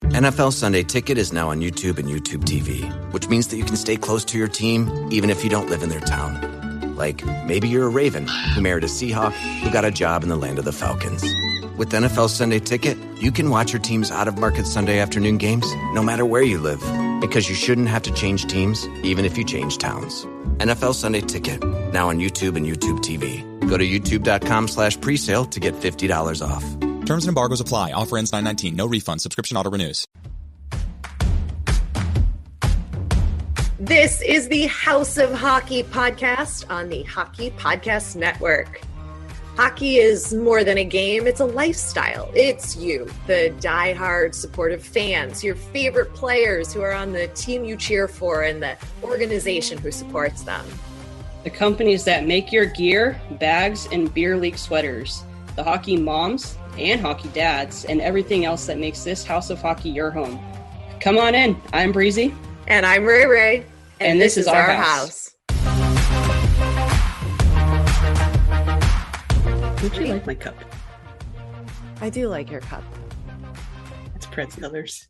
NFL Sunday Ticket is now on YouTube and YouTube TV, which means that you can stay close to your team even if you don't live in their town. Like, maybe you're a Raven who married a Seahawk who got a job in the land of the Falcons. With NFL Sunday Ticket, you can watch your team's out-of-market Sunday afternoon games no matter where you live, because you shouldn't have to change teams even if you change towns. NFL Sunday Ticket, now on YouTube and YouTube TV. Go to youtube.com/presale to get $50 off. Terms and embargoes apply. Offer ends 9/19. No refund. Subscription auto renews. This is the House of Hockey podcast on the Hockey Podcast Network. Hockey is more than a game. It's a lifestyle. It's you, the diehard supportive fans, your favorite players who are on the team you cheer for, and the organization who supports them. The companies that make your gear, bags, and beer league sweaters. The hockey moms and hockey dads, and everything else that makes this House of Hockey your home. Come on in. I'm Breezy. And I'm Rae. And this is our house. Don't you like my cup? I do like your cup. It's Prince colors.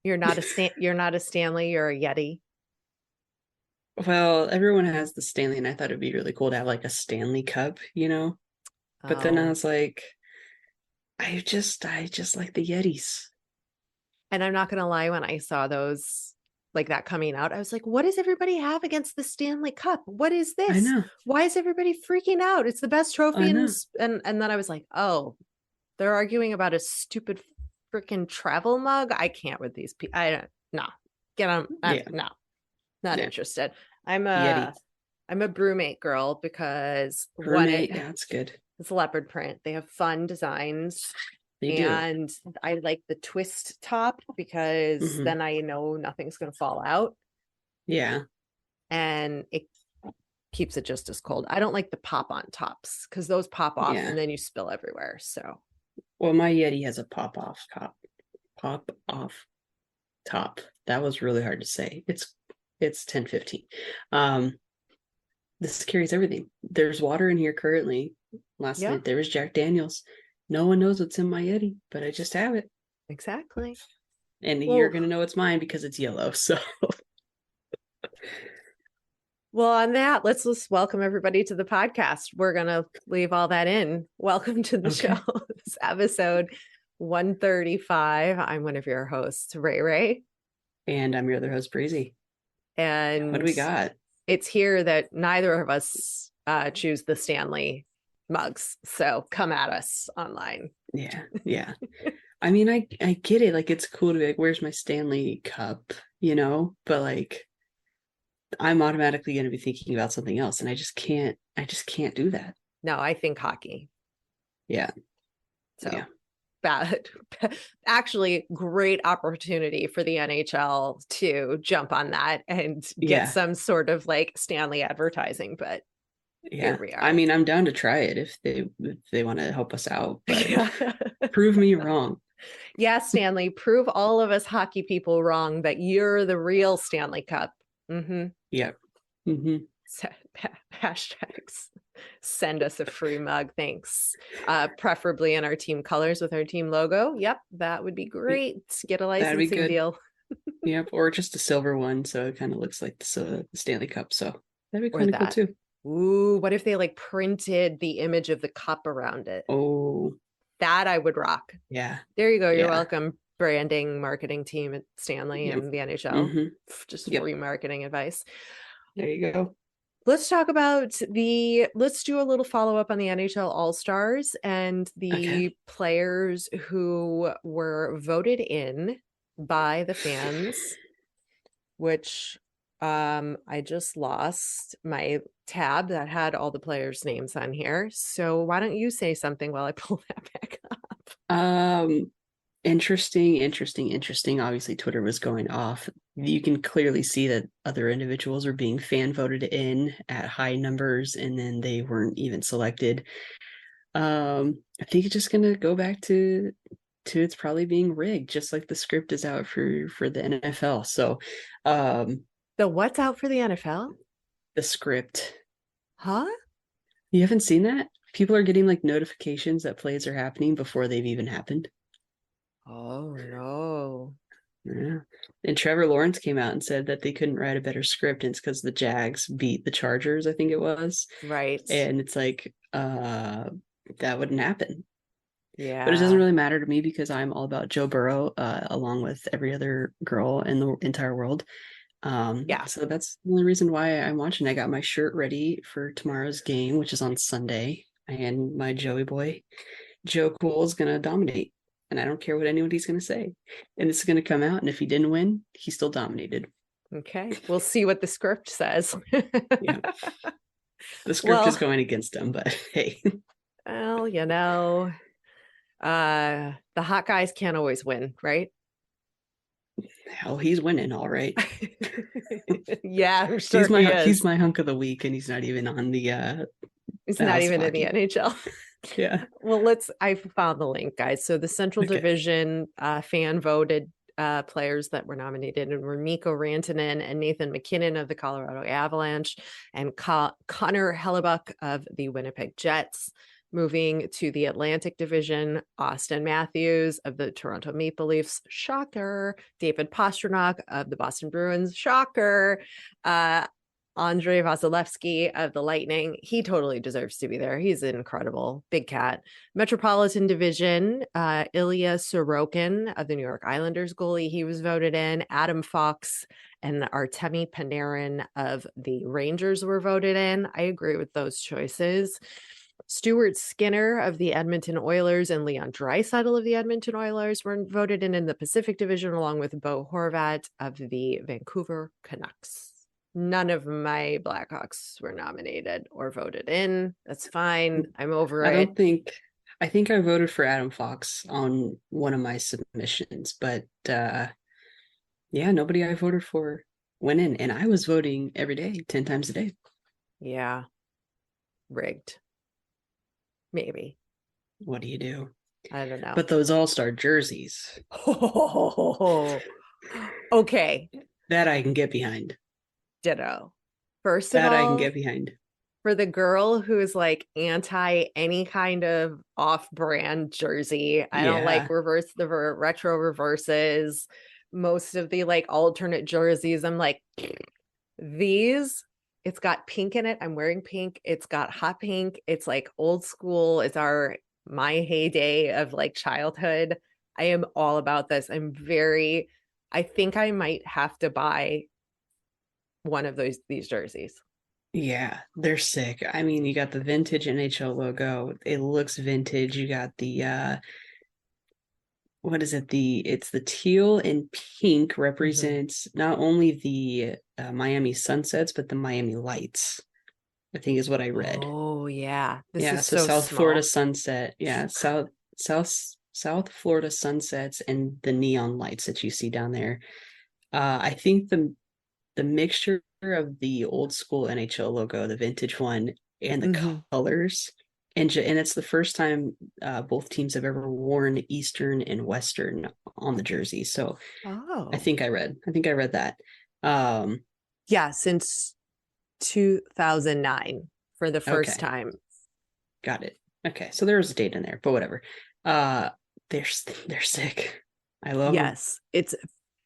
You're not a Stanley, you're a Yeti. Well, everyone has the Stanley, and I thought it'd be really cool to have like a Stanley cup, you know? But then I was like, I just like the Yetis. And I'm not going to lie, when I saw those, like that coming out, I was like, what does everybody have against the Stanley Cup? What is this? I know. Why is everybody freaking out? It's the best trophy. And then I was like, oh, they're arguing about a stupid freaking travel mug. I can't with these people. No, get on. No, not interested. I'm a brewmate girl because that's good. It's leopard print. They have fun designs. And I like the twist top because then I know nothing's going to fall out. Yeah. And it keeps it just as cold. I don't like the pop on tops because those pop off and then you spill everywhere. So, well, my Yeti has a pop off top. That was really hard to say. It's 10:15. This carries everything. There's water in here currently. Last night there was Jack Daniels. No one knows what's in my Yeti, but I just have it. Exactly. And you're going to know it's mine because it's yellow. So, well, on that, let's just welcome everybody to the podcast. We're going to leave all that in. Welcome to the show. This episode 135. I'm one of your hosts, Rae. And I'm your other host, Breezy. And what do we got? It's here that neither of us choose the Stanley mugs, so come at us online. Yeah. I mean, I get it. Like, it's cool to be like, where's my Stanley cup, you know? But like, I'm automatically going to be thinking about something else, and I just can't do that. No, I think hockey. Yeah. So bad. Actually, great opportunity for the NHL to jump on that and get some sort of like Stanley advertising, but here we are. I mean, I'm down to try it if they want to help us out, but prove me wrong. Yeah, Stanley, prove all of us hockey people wrong that you're the real Stanley Cup. Yeah. Hashtags. Send us a free mug, thanks. Preferably in our team colors with our team logo. Yep, that would be great. Get a licensing deal. Yep, or just a silver one, so it kind of looks like the Stanley Cup. So that'd be kind of cool too. Ooh, what if they like printed the image of the cup around it? Oh, that I would rock. Yeah. There you go. You're welcome, branding marketing team at Stanley and the NHL. Just free marketing advice. There you go. Let's talk about let's do a little follow-up on the NHL All-Stars and the players who were voted in by the fans, which I just lost my tab that had all the players' names on here. So why don't you say something while I pull that back up? Interesting. Obviously, Twitter was going off. You can clearly see that other individuals are being fan voted in at high numbers, and then they weren't even selected. I think it's just going to go back to it's probably being rigged, just like the script is out for the NFL. So, the what's out for the NFL? The script. Huh? You haven't seen that? People are getting like notifications that plays are happening before they've even happened. Oh no. Yeah. And Trevor Lawrence came out and said that they couldn't write a better script, and it's because the Jags beat the Chargers, I think it was. Right. And it's like, that wouldn't happen. Yeah. But it doesn't really matter to me because I'm all about Joe Burrow, along with every other girl in the entire world. Yeah. So that's the only reason why I'm watching. I got my shirt ready for tomorrow's game, which is on Sunday, and my Joey boy, Joe Cool, is gonna dominate. And I don't care what anybody's gonna say. And it's gonna come out, and if he didn't win, he still dominated. Okay. We'll see what the script says. Yeah. The script is Well, going against him, but hey. well, the hot guys can't always win, right? Hell, he's winning all right. Yeah, I'm sure He's my hunk of the week, and he's not even on the He's the not House even of in the Hockey. NHL. Yeah. Well, I found the link, guys. So the Central Okay. Division fan voted players that were nominated and were Mikko Rantanen and Nathan McKinnon of the Colorado Avalanche and Connor Hellebuck of the Winnipeg Jets. Moving to the Atlantic Division, Austin Matthews of the Toronto Maple Leafs, shocker. David Pastrnak of the Boston Bruins, shocker. Andrei Vasilevsky of the Lightning. He totally deserves to be there. He's incredible. Big cat. Metropolitan Division, Ilya Sorokin of the New York Islanders goalie. He was voted in. Adam Fox and Artemi Panarin of the Rangers were voted in. I agree with those choices. Stuart Skinner of the Edmonton Oilers and Leon Draisaitl of the Edmonton Oilers were voted in the Pacific Division, along with Bo Horvat of the Vancouver Canucks. None of my Blackhawks were nominated or voted in. That's fine. I'm over it. I think I voted for Adam Fox on one of my submissions, but yeah, nobody I voted for went in, and I was voting every day, 10 times a day. Yeah. Rigged. Maybe. What do you do? I don't know. But those all-star jerseys. Okay. That I can get behind. Ditto. First of That all, I can get behind. For the girl who is like anti any kind of off-brand jersey, I don't like the retro reverses. Most of the like alternate jerseys, I'm like, these, it's got pink in it. I'm wearing pink. It's got hot pink. It's like old school. It's my heyday of like childhood. I am all about this. I think I might have to buy one of these jerseys. Yeah, they're sick. I mean, you got the vintage NHL logo. It looks vintage. You got the what is it? It's the teal and pink represents not only the Miami sunsets, but the Miami lights, I think is what I read. Oh yeah. This is so South small. Florida sunset. Yeah, South Florida sunsets and the neon lights that you see down there. I think the mixture of the old school NHL logo, the vintage one, and the colors, and it's the first time both teams have ever worn Eastern and Western on the jersey. So I think I read that. Yeah, since 2009 for the first time. Got it. Okay, so there was a date in there, but whatever. They're sick. I love them. Yes, it's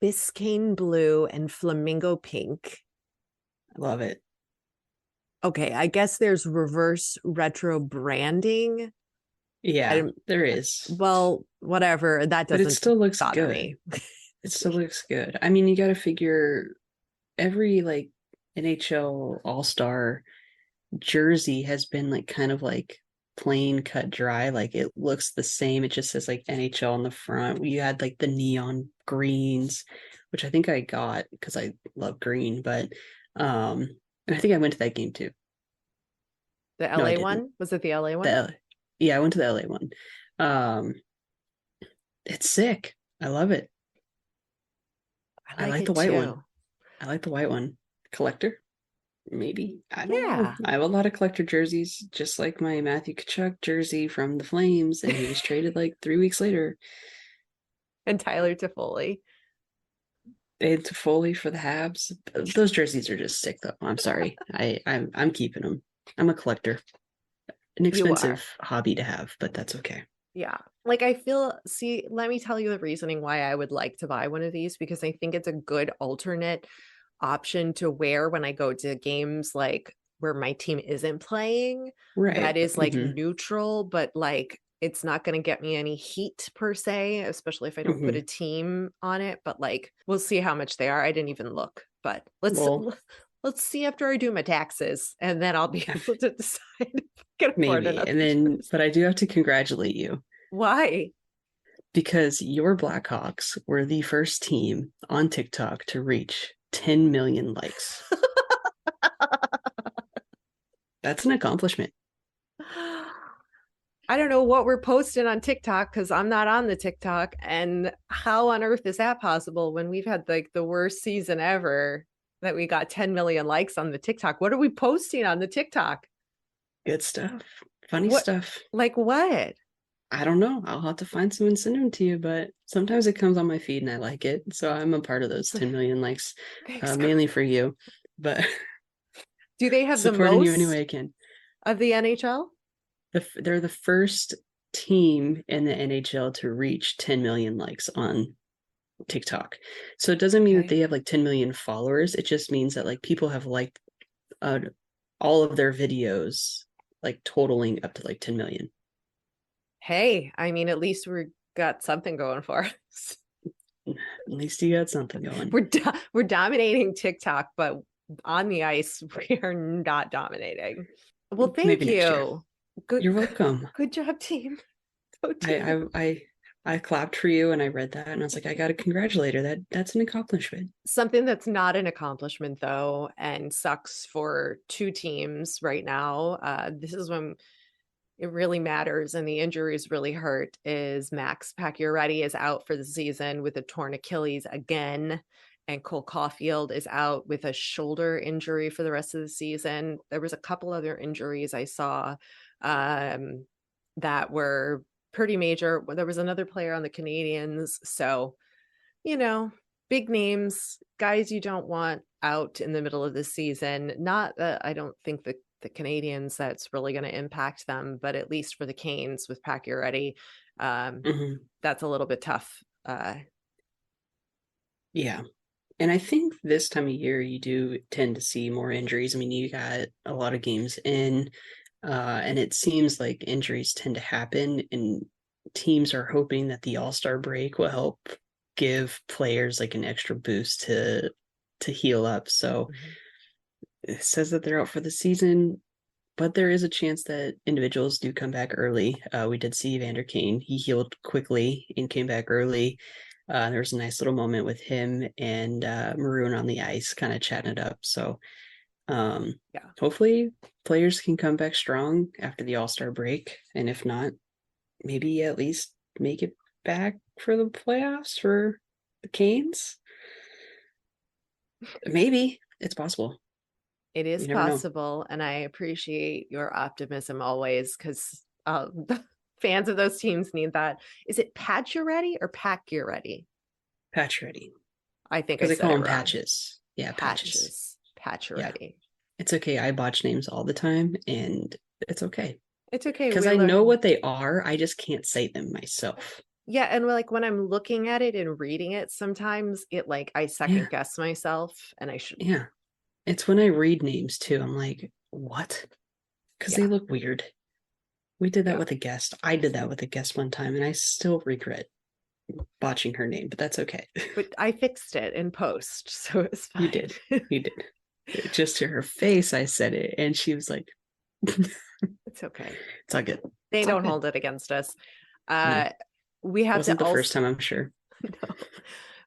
Biscayne blue and flamingo pink. I love it. Okay, I guess there's reverse retro branding. Yeah, there is. Well, whatever. That doesn't. But it still looks good. Me. It still looks good. I mean, you got to figure every like NHL All-Star jersey has been like kind of like plain cut dry. Like it looks the same. It just says like NHL on the front. We had like the neon greens, which I think I got because I love green, but and I think I went to that game too. The LA one? Was it the LA one? Yeah, I went to the LA one. It's sick. I love it. I like the white one. I like the white one. Collector? Maybe. I don't know. I have a lot of collector jerseys, just like my Matthew Tkachuk jersey from the Flames, and he was traded like 3 weeks later. And Tyler Toffoli. And Toffoli for the Habs. Those jerseys are just sick, though. I'm sorry. I'm keeping them. I'm a collector. An expensive hobby to have, but that's okay. Yeah. Like, let me tell you the reasoning why I would like to buy one of these, because I think it's a good alternate option to wear when I go to games like where my team isn't playing. That Right. is like Hmm. neutral, but like it's not going to get me any heat per se, especially if I don't put Hmm. a team on it. But like, we'll see how much they are. I didn't even look, but Well, let's see after I do my taxes, and then I'll be able to decide if I can afford maybe. another And then, jersey. but I do have to congratulate you Why? because your Blackhawks were the first team on TikTok to reach 10 million likes. That's an accomplishment. I don't know what we're posting on TikTok because I'm not on the TikTok. And how on earth is that possible when we've had like the worst season ever that we got 10 million likes on the TikTok? What are we posting on the TikTok? Good stuff. Funny What, stuff. like what? I don't know. I'll have to find some and send them to you, but sometimes it comes on my feed and I like it. So I'm a part of those 10 million likes, Thanks. mainly for you, but Do they have the supporting you any way most I can. of the NHL? They're the first team in the NHL to reach 10 million likes on TikTok. So it doesn't mean that Okay. they have like 10 million followers. It just means that like people have liked uh, all of their videos, like totaling up to like 10 million. Hey, I mean, at least we got something going for us. At least you got something going. We're dominating TikTok, but on the ice, we are not dominating. Well, Maybe thank next year. you. Good, You're welcome. good job, team. Go team. I clapped for you and I read that and I was like, I got to congratulate her. That's an accomplishment. Something that's not an accomplishment though, and sucks for two teams right now. This is when it really matters and the injuries really hurt. Is Max Pacioretty is out for the season with a torn Achilles again, and Cole Caulfield is out with a shoulder injury for the rest of the season. There was a couple other injuries I saw that were pretty major. There was another player on the Canadians, so you know, big names, guys you don't want out in the middle of the season. Not that I don't think the Canadians that's really going to impact them, but at least for the Canes with Pacioretty, Mhm. that's a little bit tough. Yeah. And I think this time of year you do tend to see more injuries. I mean, you got a lot of games in, and it seems like injuries tend to happen, and teams are hoping that the All-Star break will help give players like an extra boost to heal up. So Mhm. it says that they're out for the season, but there is a chance that individuals do come back early. We did see Vander Kane. He healed quickly and came back early. There was a nice little moment with him and Maroon on the ice, kind of chatting it up. So Yeah. hopefully players can come back strong after the All-Star break. And if not, maybe at least make it back for the playoffs for the Canes. Maybe it's possible. It is You never know. possible, and I appreciate your optimism always because the fans of those teams need that. Is it Pacioretty or Pacioretty? Patch ready. I think I Because they said call it them wrong. patches. Yeah, patches. Patches. Yeah. Pacioretty. It's okay. I botch names all the time and it's okay. It's okay. Because We I know learn. what they are. I just can't say them myself. Yeah, and like when I'm looking at it and reading it, sometimes it like I Yeah. second guess myself and I shouldn't. Yeah. It's when I read names too. I'm like, what? Because they Yeah, look weird. We did that yeah. with a guest. I did that with a guest one time and I still regret botching her name, but that's okay. But I fixed it in post, so it's You fine. did. You did. Just to her face, I said it. And she was like, it's It's okay. all good. They It's all don't good. hold it against us. No, Uh we have to wasn't the also first time, I'm sure. no.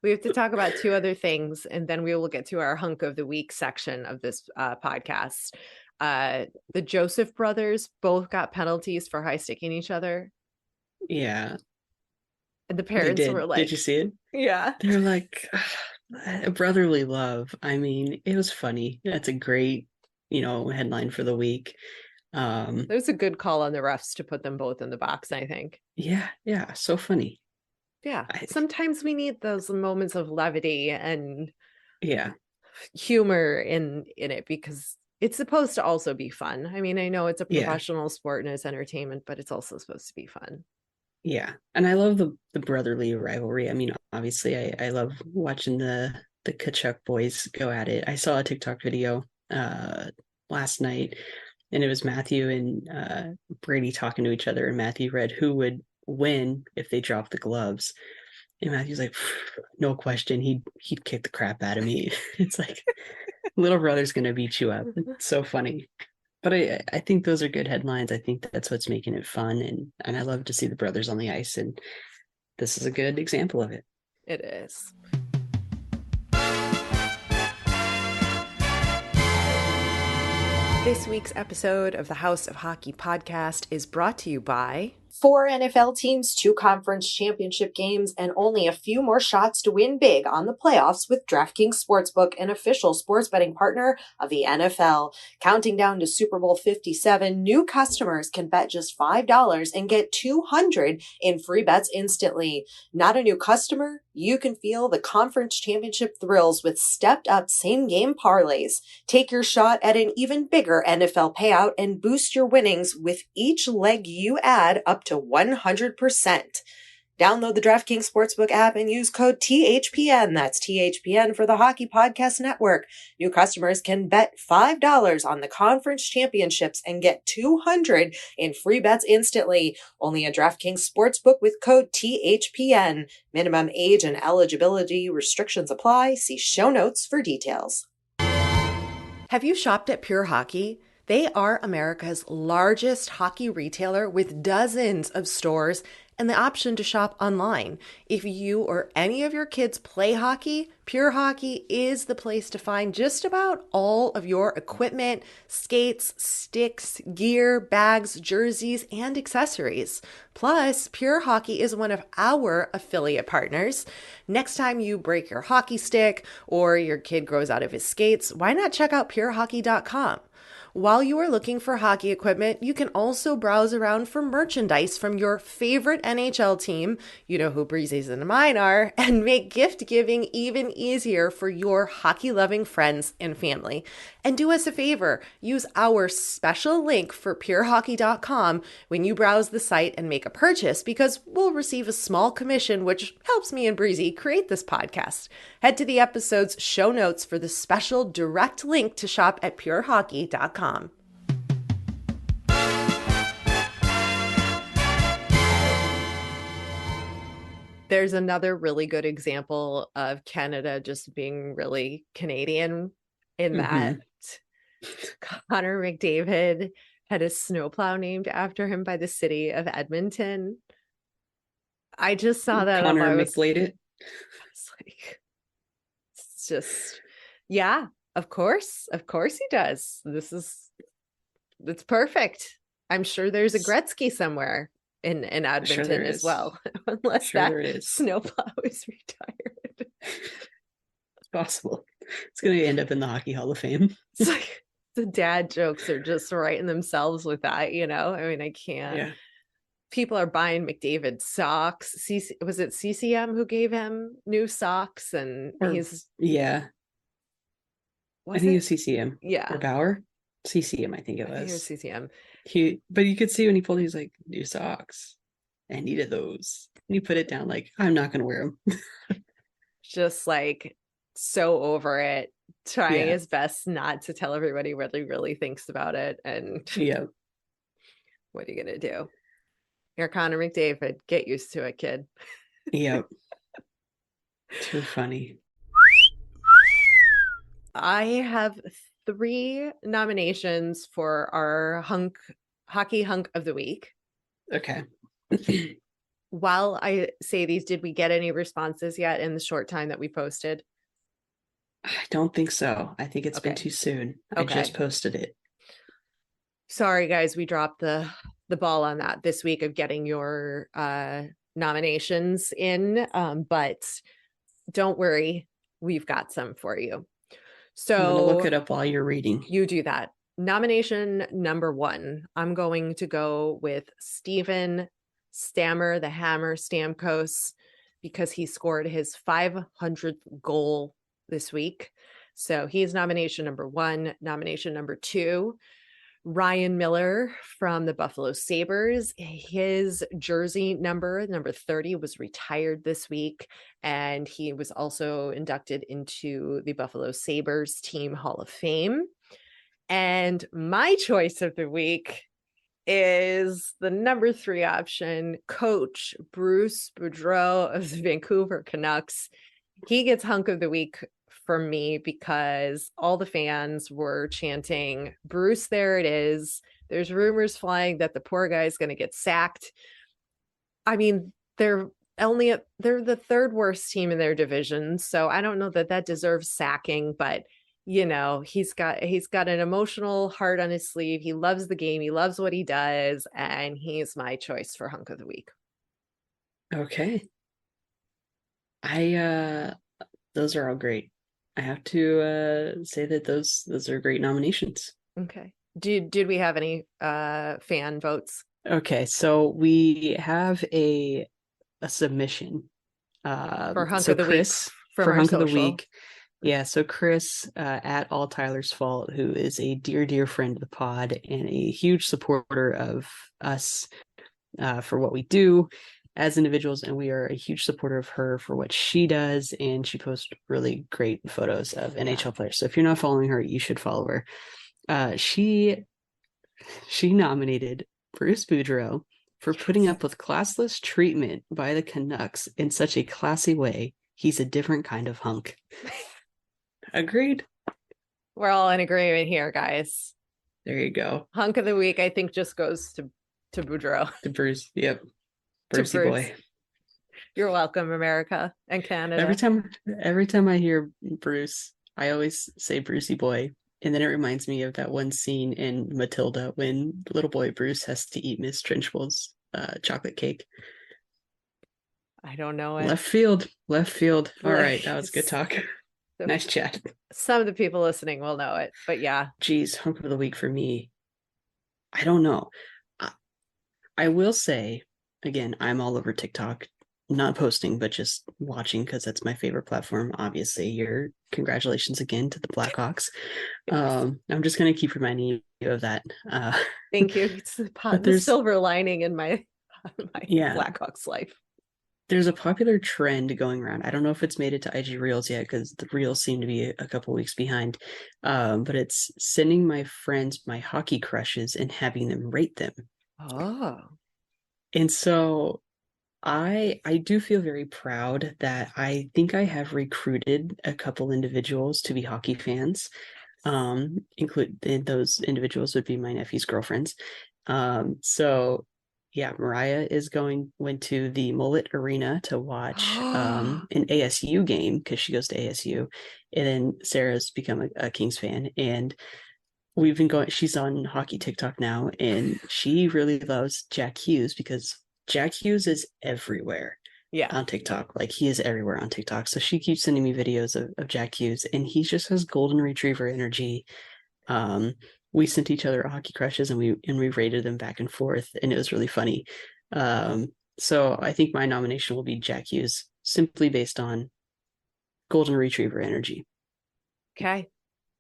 We have to talk about two other things, and then we will get to our hunk of the week section of this podcast. The Joseph brothers both got penalties for high sticking each other, Yeah, and the they parents did. were Did you like, see it? "Yeah, They're like brotherly love. I mean, it was funny. That's a great, headline for the week. there's a good call on the refs to put them both in the box." I think. Yeah, so funny. Yeah, I, sometimes we need those moments of levity and yeah, humor in it because it's supposed to also be fun. I mean, I know it's a yeah, professional sport and it's entertainment, but it's also supposed to be fun. Yeah. And I love the brotherly rivalry. I mean, obviously I love watching the Kachuk boys go at it. I saw a TikTok video last night, and it was Matthew and Brady talking to each other, and Matthew read who would win if they dropped the gloves. And Matthew's like, no question, he'd kick the crap out of me. It's like little brother's gonna beat you up. It's so funny. But I think those are good headlines. I think that's what's making it fun, and I love to see the brothers on the ice, and this is a good example of it. It is. This week's episode of the House of Hockey podcast is brought to you by 4 NFL teams, 2 conference championship games, and only a few more shots to win big on the playoffs with DraftKings Sportsbook, an official sports betting partner of the NFL. Counting down to Super Bowl 57, new customers can bet just $5 and get $200 in free bets instantly. Not a new customer? You can feel the conference championship thrills with stepped-up same-game parlays. Take your shot at an even bigger NFL payout and boost your winnings with each leg you add up to 100%. Download the DraftKings Sportsbook app and use code THPN. That's THPN for the Hockey Podcast Network. New customers can bet $5 on the conference championships and get $200 in free bets instantly. Only at DraftKings Sportsbook with code THPN. Minimum age and eligibility restrictions apply. See show notes for details. Have you shopped at Pure Hockey? They are America's largest hockey retailer with dozens of stores and the option to shop online. If you or any of your kids play hockey, Pure Hockey is the place to find just about all of your equipment, skates, sticks, gear, bags, jerseys, and accessories. Plus, Pure Hockey is one of our affiliate partners. Next time you break your hockey stick or your kid grows out of his skates, why not check out purehockey.com? While you are looking for hockey equipment, you can also browse around for merchandise from your favorite NHL team, you know who Breezy's and mine are, and make gift giving even easier for your hockey-loving friends and family. And do us a favor, use our special link for purehockey.com when you browse the site and make a purchase, because we'll receive a small commission, which helps me and Breezy create this podcast. Head to the episode's show notes for the special direct link to shop at purehockey.com. There's another really good example of Canada just being really Canadian in that Connor McDavid had a snowplow named after him by the city of Edmonton. I just saw that. Connor McBlade it. I was like, it's just, yeah, of course he does. It's perfect. I'm sure there's a Gretzky somewhere in Edmonton as well, unless that snowplow is retired. It's possible. It's going to end up in the Hockey Hall of Fame. It's like the dad jokes are just writing themselves with that, you know? I mean, I can't. Yeah. People are buying McDavid socks. Was it CCM who gave him new socks? And he's... Yeah. I think it was CCM. Yeah. Or Bauer? CCM, I think it was. I think it was CCM. But you could see when he pulled, he's like, new socks. I needed those. And he put it down like, I'm not going to wear them. Just like so over it, trying his best not to tell everybody what he really thinks about it. And what are you going to do? You're Connor McDavid. Get used to it, kid. Yep. Too funny. I have 3 nominations for our hockey hunk of the week. Okay. While I say these, did we get any responses yet in the short time that we posted? I don't think so. I think it's been too soon. I just posted it. Sorry, guys. We dropped the ball on that this week of getting your nominations in. But don't worry. We've got some for you. So I'm going to look it up while you're reading. You do that. Nomination number 1. I'm going to go with Steven Stammer, the Hammer Stamkos, because he scored his 500th goal this week. So he's nomination number 1. Nomination number 2 Ryan Miller from the Buffalo Sabres, his jersey number 30, was retired this week, and he was also inducted into the Buffalo Sabres Team Hall of Fame. And my choice of the week is the number 3 option, Coach Bruce Boudreau of the Vancouver Canucks. He gets hunk of the week for me because all the fans were chanting, Bruce, there it is. There's rumors flying that the poor guy is going to get sacked. I mean, they're the 3rd worst team in their division, so I don't know that deserves sacking, but he's got an emotional heart on his sleeve. He loves the game, he loves what he does, and he's my choice for hunk of the week. Okay. Those are all great. I have to say that those are great nominations. Okay. Did we have any fan votes? Okay, so we have a submission for hunk of the Chris, week from for our hunk social. of the week. Yeah, so Chris at All Tyler's Fault, who is a dear friend of the pod and a huge supporter of us for what we do as individuals, and we are a huge supporter of her for what she does, and she posts really great photos of NHL players. So if you're not following her, you should follow her. She nominated Bruce Boudreau for putting up with classless treatment by the Canucks in such a classy way. He's a different kind of hunk. Agreed. We're all in agreement here, guys. There you go. Hunk of the week, I think, just goes to Boudreau. To Bruce. Yep. Brucey boy. You're welcome, America and Canada. Every time I hear Bruce, I always say Brucey boy. And then it reminds me of that one scene in Matilda when little boy Bruce has to eat Miss Trenchbull's chocolate cake. I don't know it. Left field. All right, that was good talk. Nice chat. Some of the people listening will know it, but yeah. Geez, hunk of the week for me. I don't know. I will say, again, I'm all over TikTok, not posting, but just watching because that's my favorite platform. Obviously, congratulations again to the Blackhawks. I'm just going to keep reminding you of that. Thank you. It's the silver lining in my Blackhawks life. There's a popular trend going around. I don't know if it's made it to IG Reels yet because the Reels seem to be a couple weeks behind. But it's sending my friends my hockey crushes and having them rate them. Oh. And so I do feel very proud that I think I have recruited a couple individuals to be hockey fans. Those individuals would be my nephew's girlfriends. So yeah, Mariah went to the Mullet Arena to watch an ASU game because she goes to ASU, and then Sarah's become a Kings fan, and we've been going. She's on hockey TikTok now, and she really loves Jack Hughes because Jack Hughes is everywhere. Yeah, on TikTok, like he is everywhere on TikTok. So she keeps sending me videos of Jack Hughes, and he just has golden retriever energy. We sent each other hockey crushes and we rated them back and forth, and it was really funny. So I think my nomination will be Jack Hughes, simply based on golden retriever energy. Okay.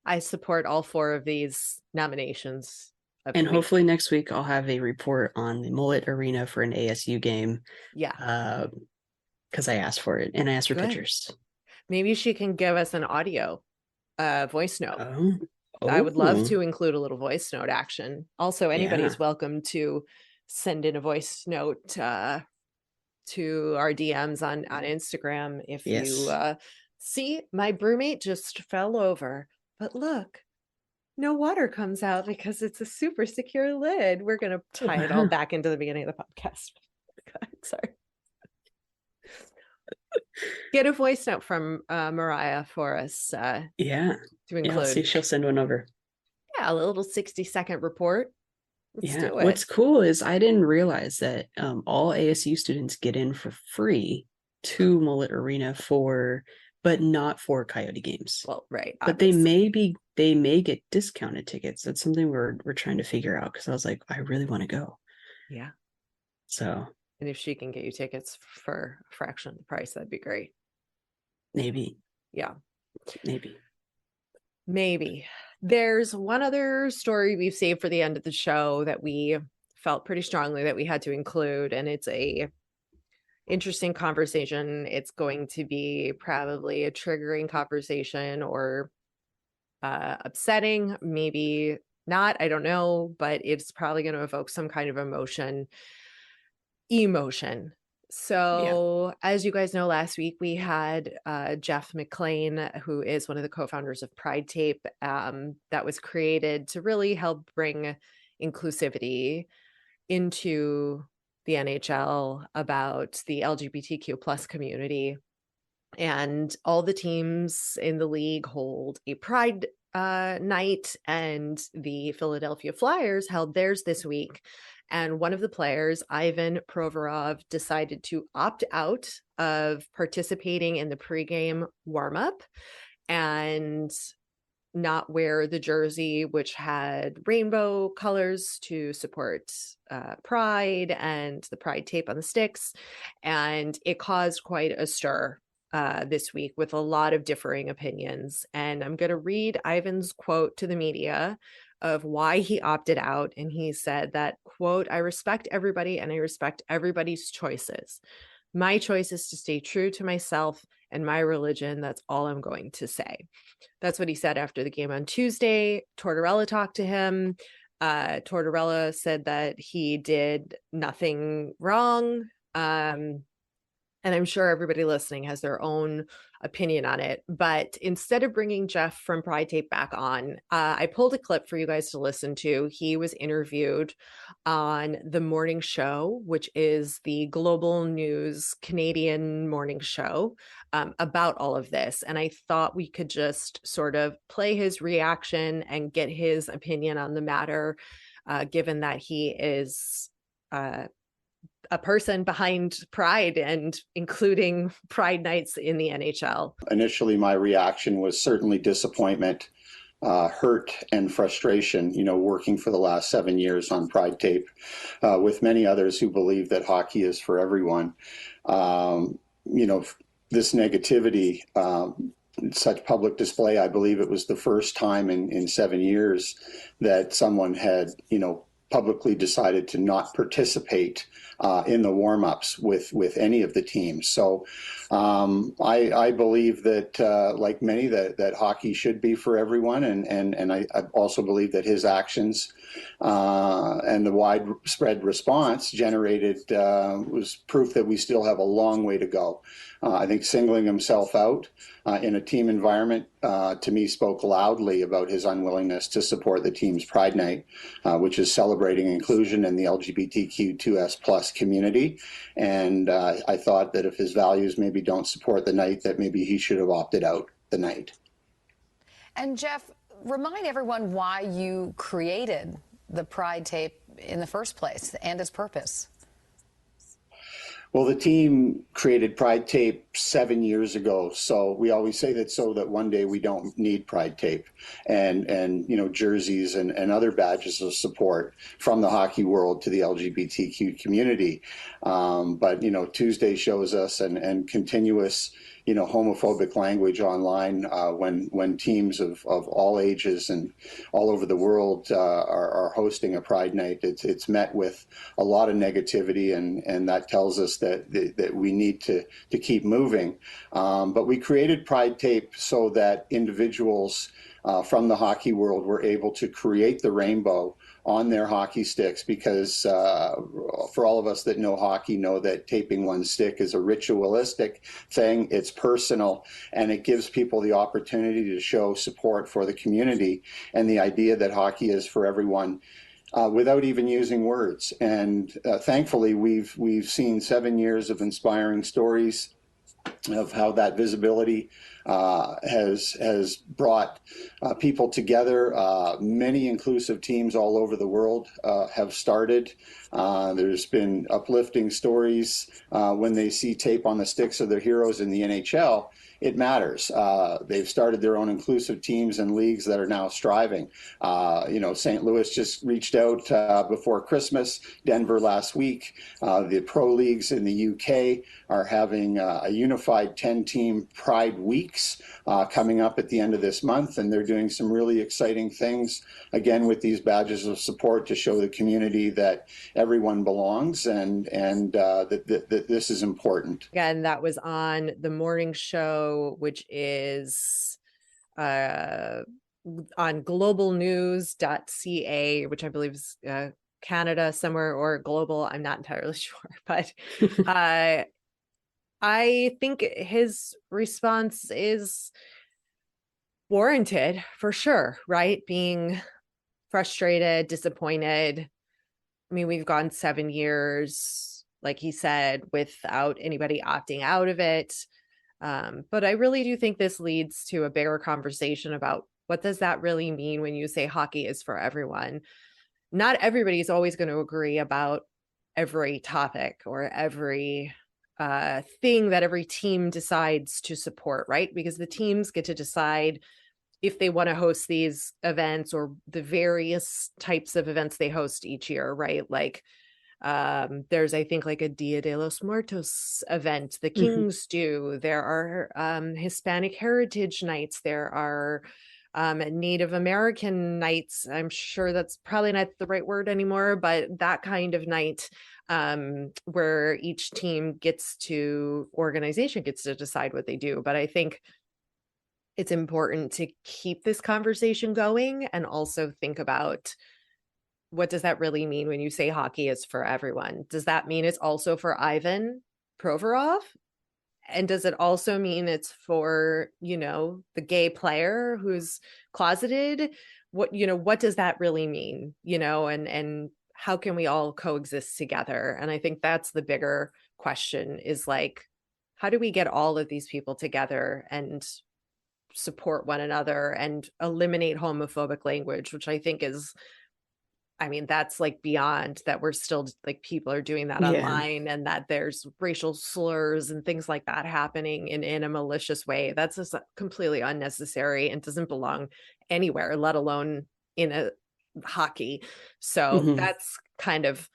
I support all 4 of these nominations. And hopefully next week I'll have a report on the Mullet Arena for an ASU game. Yeah. Because I asked for it and I asked for pictures. Maybe she can give us an audio voice note. Oh. I would love to include a little voice note action. Also, anybody's welcome to send in a voice note to our DMs on Instagram. If you see, my brewmate just fell over, but look, no water comes out because it's a super secure lid. We're going to tie it all back into the beginning of the podcast. Sorry. Get a voice note from Mariah for us. To include. I'll see if she'll send one over. Yeah, a little 60-second report. Let's do it. What's cool is I didn't realize that all ASU students get in for free to Mullet Arena but not for Coyote games. Well, right. But they may get discounted tickets. That's something we're trying to figure out because I was like, I really want to go. Yeah. So. And if she can get you tickets for a fraction of the price, that'd be great. Maybe. Yeah. Maybe. There's one other story we've saved for the end of the show that we felt pretty strongly that we had to include, and it's a interesting conversation. It's going to be probably a triggering conversation or upsetting, maybe not, I don't know, but it's probably going to evoke some kind of emotion. So as you guys know, last week we had Jeff McLean, who is one of the co-founders of Pride Tape, that was created to really help bring inclusivity into the NHL about the LGBTQ plus community. And all the teams in the league hold a Pride night, and the Philadelphia Flyers held theirs this week. And one of the players, Ivan Provorov, decided to opt out of participating in the pregame warm-up and not wear the jersey, which had rainbow colors to support Pride and the Pride tape on the sticks. And it caused quite a stir this week with a lot of differing opinions. And I'm going to read Ivan's quote to the media of why he opted out. And he said that, quote, "I respect everybody and I respect everybody's choices. My choice is to stay true to myself and my religion. That's all I'm going to say." That's what he said after the game on Tuesday. Tortorella talked to him. Tortorella said that he did nothing wrong. And I'm sure everybody listening has their own opinion on it. But instead of bringing Jeff from Pride Tape back on, I pulled a clip for you guys to listen to. He was interviewed on The Morning Show, which is the global news Canadian morning show, about all of this. And I thought we could just sort of play his reaction and get his opinion on the matter, given that he is a person behind Pride and including Pride nights in the NHL. Initially, my reaction was certainly disappointment, hurt, and frustration, working for the last 7 years on Pride Tape with many others who believe that hockey is for everyone. This negativity, such public display, I believe it was the first time in 7 years that someone had, publicly decided to not participate in the warm-ups with any of the teams. So I believe that, like many, that hockey should be for everyone. And I also believe that his actions and the widespread response generated was proof that we still have a long way to go. I think singling himself out in a team environment, to me, spoke loudly about his unwillingness to support the team's Pride Night, which is celebrating inclusion in the LGBTQ2S plus community. And I thought that if his values maybe don't support the night, that maybe he should have opted out the night. And Jeff, remind everyone why you created the Pride Tape in the first place and its purpose. Well, the team created Pride Tape 7 years ago, so we always say that so that one day we don't need Pride Tape and jerseys and other badges of support from the hockey world to the LGBTQ community. But Tuesday shows us and continuous homophobic language online when teams of all ages and all over the world are hosting a Pride Night. It's met with a lot of negativity, and that tells us that we need to keep moving. But we created Pride Tape so that individuals from the hockey world were able to create the rainbow on their hockey sticks, because for all of us that know hockey know that taping one stick is a ritualistic thing. It's personal, and it gives people the opportunity to show support for the community and the idea that hockey is for everyone, without even using words. And thankfully, we've seen 7 years of inspiring stories of how that visibility has brought people together. Many inclusive teams all over the world have started. There's been uplifting stories when they see tape on the sticks of their heroes in the NHL. it matters. They've started their own inclusive teams and leagues that are now striving. St. Louis just reached out before Christmas, Denver last week. The pro leagues in the UK are having a unified 10-team Pride Weeks coming up at the end of this month, and they're doing some really exciting things, again, with these badges of support to show the community that everyone belongs and that this is important. Again, that was on the morning show, which is on globalnews.ca, which I believe is Canada somewhere, or global. I'm not entirely sure, but I think his response is warranted for sure, right? Being frustrated, disappointed. I mean, we've gone 7 years, like he said, without anybody opting out of it. But I really do think this leads to a bigger conversation about what does that really mean when you say hockey is for everyone? Not everybody is always going to agree about every topic or every thing that every team decides to support, right? Because the teams get to decide if they want to host these events or the various types of events they host each year, right? Like there's, I think, like a Dia de los Muertos event the Kings do. There are Hispanic Heritage Nights. There are Native American nights. I'm sure that's probably not the right word anymore, but that kind of night where each organization gets to decide what they do. But I think it's important to keep this conversation going and also think about, what does that really mean when you say hockey is for everyone? Does that mean it's also for Ivan Provorov? And does it also mean it's for, the gay player who's closeted? What does that really mean? And how can we all coexist together? And I think that's the bigger question, is like, how do we get all of these people together and support one another and eliminate homophobic language, which I think is, that's like beyond that. We're still like, people are doing that online, and that there's racial slurs and things like that happening in a malicious way. That's just completely unnecessary and doesn't belong anywhere, let alone in a hockey. So that's kind of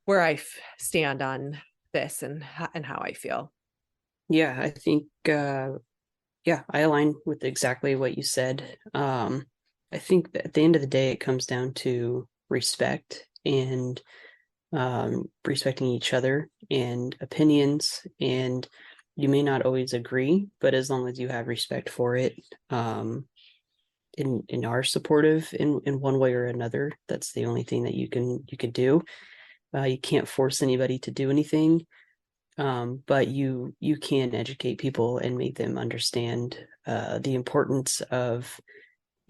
where I stand on this and how I feel. Yeah, I think, I align with exactly what you said. I think that at the end of the day, it comes down to respect and respecting each other and opinions. And you may not always agree, but as long as you have respect for it, and are supportive in one way or another, that's the only thing that you can do. You can't force anybody to do anything, but you can educate people and make them understand the importance of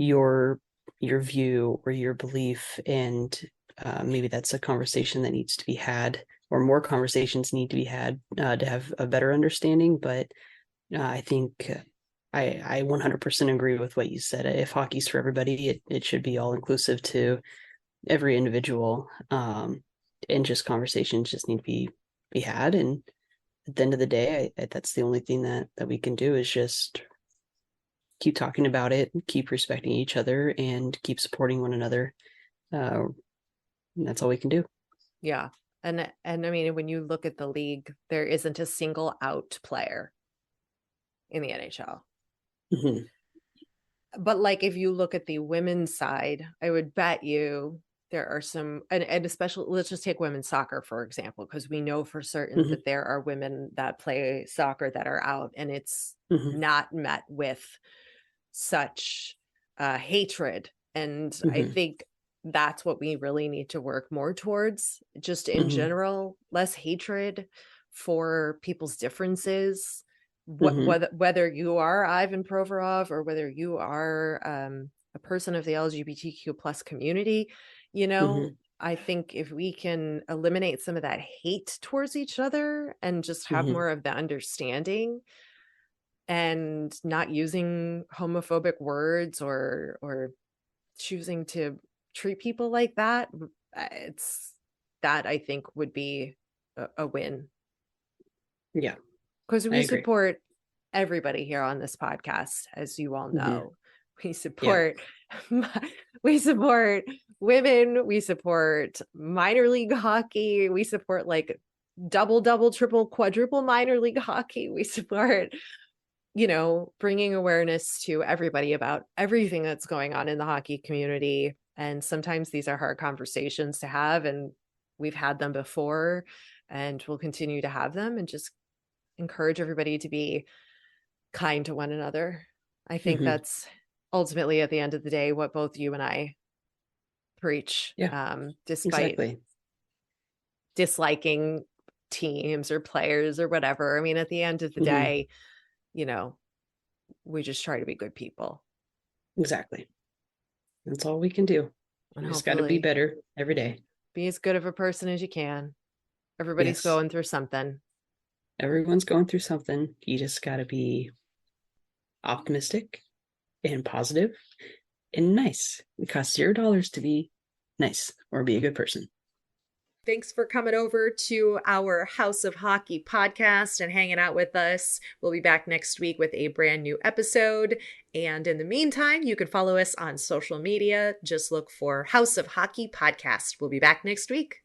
your view or your belief, and maybe that's a conversation that needs to be had, or more conversations need to be had to have a better understanding. But I think I 100% agree with what you said. If hockey's for everybody, it should be all inclusive to every individual, and just conversations just need to be had. And at the end of the day, that's the only thing that we can do, is just keep talking about it, keep respecting each other, and keep supporting one another. And that's all we can do. Yeah. And when you look at the league, there isn't a single out player in the NHL. But like, if you look at the women's side, I would bet you there are some, and especially, let's just take women's soccer, for example, because we know for certain that there are women that play soccer that are out, and it's not met with such hatred. And I think that's what we really need to work more towards, just in general, less hatred for people's differences. Whether you are Ivan Provorov or whether you are a person of the LGBTQ plus community, I think if we can eliminate some of that hate towards each other and just have more of the understanding, and not using homophobic words or choosing to treat people like that, I think would be a win. Yeah. Because we support everybody here on this podcast, as you all Mm-hmm. know. We support we support women, we support minor league hockey, we support like double, triple, quadruple minor league hockey. We support, bringing awareness to everybody about everything that's going on in the hockey community. And sometimes these are hard conversations to have, and we've had them before, and we'll continue to have them, and just encourage everybody to be kind to one another. I think that's ultimately, at the end of the day, what both you and I preach. Despite disliking teams or players or whatever. I mean, at the end of the day, we just try to be good people. Exactly. That's all we can do. We just got to be better every day. Be as good of a person as you can. Everybody's going through something. Everyone's going through something. You just got to be optimistic and positive and nice. It costs $0 to be nice or be a good person. Thanks for coming over to our House of Hockey podcast and hanging out with us. We'll be back next week with a brand new episode. And in the meantime, you can follow us on social media. Just look for House of Hockey podcast. We'll be back next week.